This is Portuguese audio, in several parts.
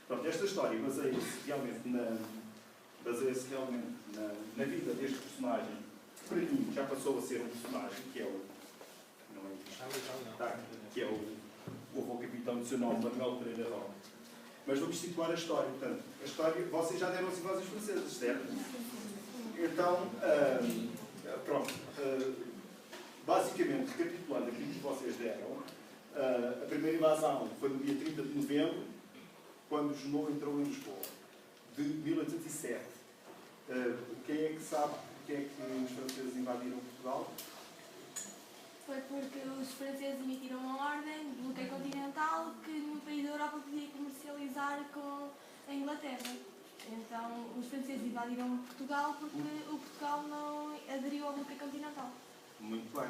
Pronto, esta história baseia-se realmente na vida deste personagem, que para mim já passou a ser um personagem, que é o... Não é isto. Tá, que é o avô capitão do seu nome, Manuel Pereira Roque. Mas vamos situar a história. Portanto, a história, vocês já deram as invasões francesas, certo? Então, pronto. Basicamente, recapitulando aquilo que vocês deram, a primeira invasão foi no dia 30 de novembro, quando o Junot entrou em Lisboa, de 1807. Quem é que sabe porque é que os franceses invadiram Portugal? Foi porque os franceses emitiram uma ordem de bloqueio continental que nenhum país da Europa podia comercializar com a Inglaterra. Então, os franceses invadiram Portugal porque o Portugal não aderiu ao bloqueio continental. Muito bem.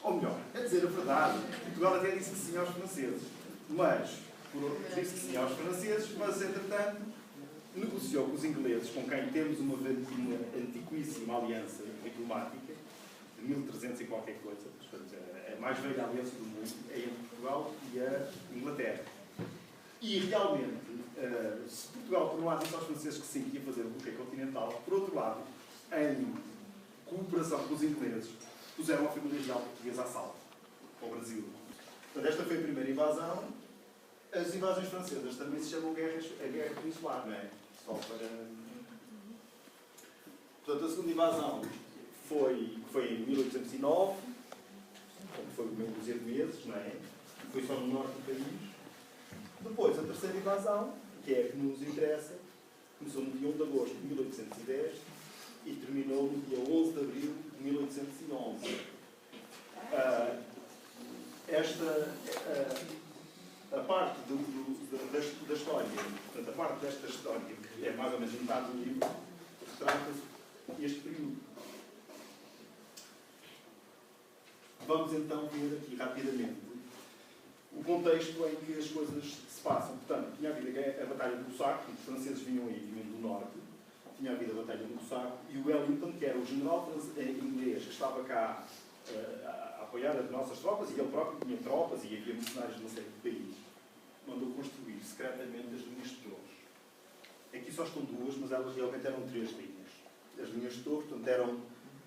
Ou melhor, a dizer a verdade, Portugal até disse que sim aos franceses. Disse que sim aos franceses, mas entretanto negociou com os ingleses, com quem temos uma antiquíssima aliança diplomática, de 1300 e qualquer coisa, portanto, a mais velha aliança do mundo é entre Portugal e a Inglaterra. E realmente, se Portugal, por um lado, disse aos franceses que sim, ia fazer o bloqueio continental, por outro lado, em cooperação com os ingleses, puseram a família real portuguesa a salvo ao Brasil. Portanto, esta foi a primeira invasão. As invasões francesas também se chamam a Guerra Peninsular, não é? Só para... Portanto, a segunda invasão foi em 1809, foi meio dúzia de meses, não é? Foi só no norte do país. Depois, a terceira invasão, que é a que nos interessa, começou no dia 1 de agosto de 1810 e terminou no dia 11 de abril de 1811. A parte da história, portanto, a parte desta história, que é mais ou menos metade do livro, retrata-se este período. Vamos então ver aqui rapidamente o contexto em que as coisas se passam. Portanto, tinha havido a Batalha do Bussaco, os franceses vinham do norte, tinha havido a Batalha do Bussaco, e o Wellington, que era o general inglês que estava cá a apoiar as nossas tropas, e ele próprio tinha tropas e havia mercenários de uma série de países, mandou construir secretamente as linhas de torres. Aqui só estão duas, mas elas realmente eram 3 linhas. As linhas de torres, portanto, eram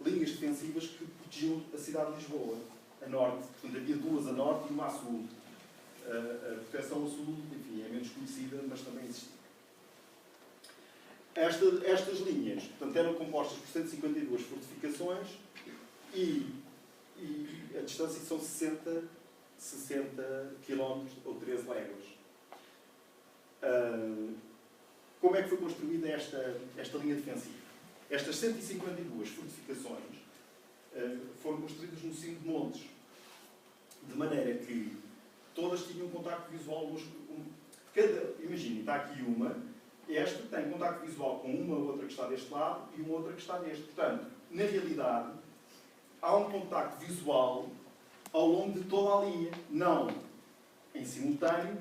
linhas defensivas que protegiam a cidade de Lisboa, a norte. Portanto, havia 2 a norte e uma a sul. A proteção a sul, enfim, é menos conhecida, mas também existia. Estas linhas, portanto, eram compostas por 152 fortificações e a distância são 60 km ou 13 léguas. Como é que foi construída esta linha defensiva? Estas 152 fortificações foram construídas no cimo de montes, de maneira que todas tinham contacto visual. Imaginem, está aqui uma, esta tem contacto visual com uma outra que está deste lado e uma outra que está deste. Portanto, na realidade, há um contacto visual ao longo de toda a linha, não em simultâneo,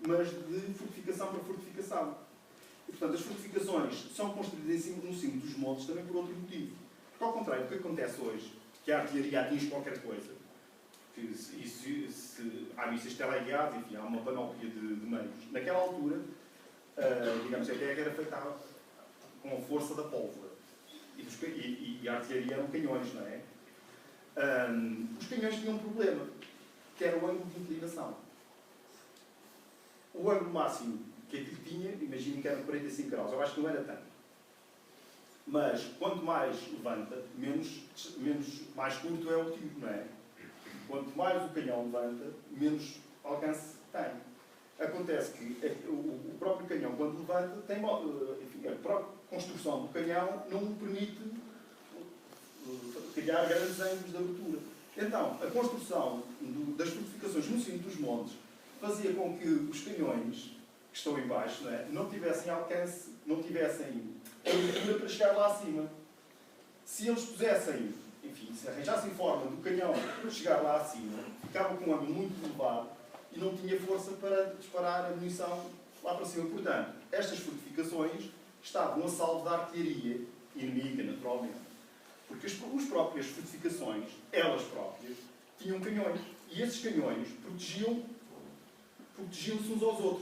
mas de fortificação para fortificação. E, portanto, as fortificações são construídas no cimo dos montes também por outro motivo. Porque, ao contrário do que acontece hoje, que a artilharia atinge qualquer coisa, há mísseis teleguiados, enfim, há uma panóplia de meios. Naquela altura, digamos, a guerra era feita com a força da pólvora. E a artilharia eram canhões, não é? Os canhões tinham um problema, que era o ângulo de inclinação. O ângulo máximo que aquilo tinha, imaginem que era 45 graus, eu acho que não era tanto. Mas, quanto mais levanta, mais curto é o tiro, não é? Quanto mais o canhão levanta, menos alcance tem. Acontece que o próprio canhão, quando levanta, enfim, a própria construção do canhão não lhe permite criar grandes ângulos de abertura. Então, a construção das fortificações no cimo dos montes fazia com que os canhões que estão em baixo, não tivessem alcance, não tivessem abertura para chegar lá acima. Se eles pusessem, enfim, se arranjassem forma do canhão chegar lá acima, ficava com um ângulo muito elevado e não tinha força para disparar a munição lá para cima. Portanto, estas fortificações estavam a salvo da artilharia inimiga, naturalmente. Porque as próprias fortificações, elas próprias, tinham canhões. E esses canhões protegiam-se uns aos outros.